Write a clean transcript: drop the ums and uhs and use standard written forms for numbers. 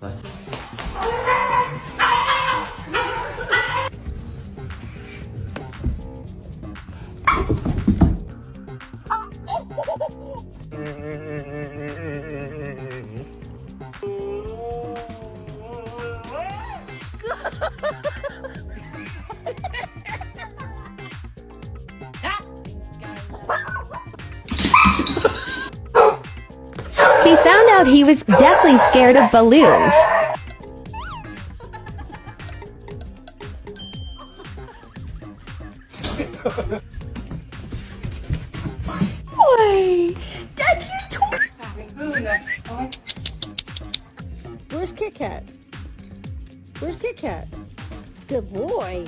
Rồi. He found out he was deathly scared of balloons. Boy, that's your toy. Where's Kit Kat? Where's Kit Kat? Good boy.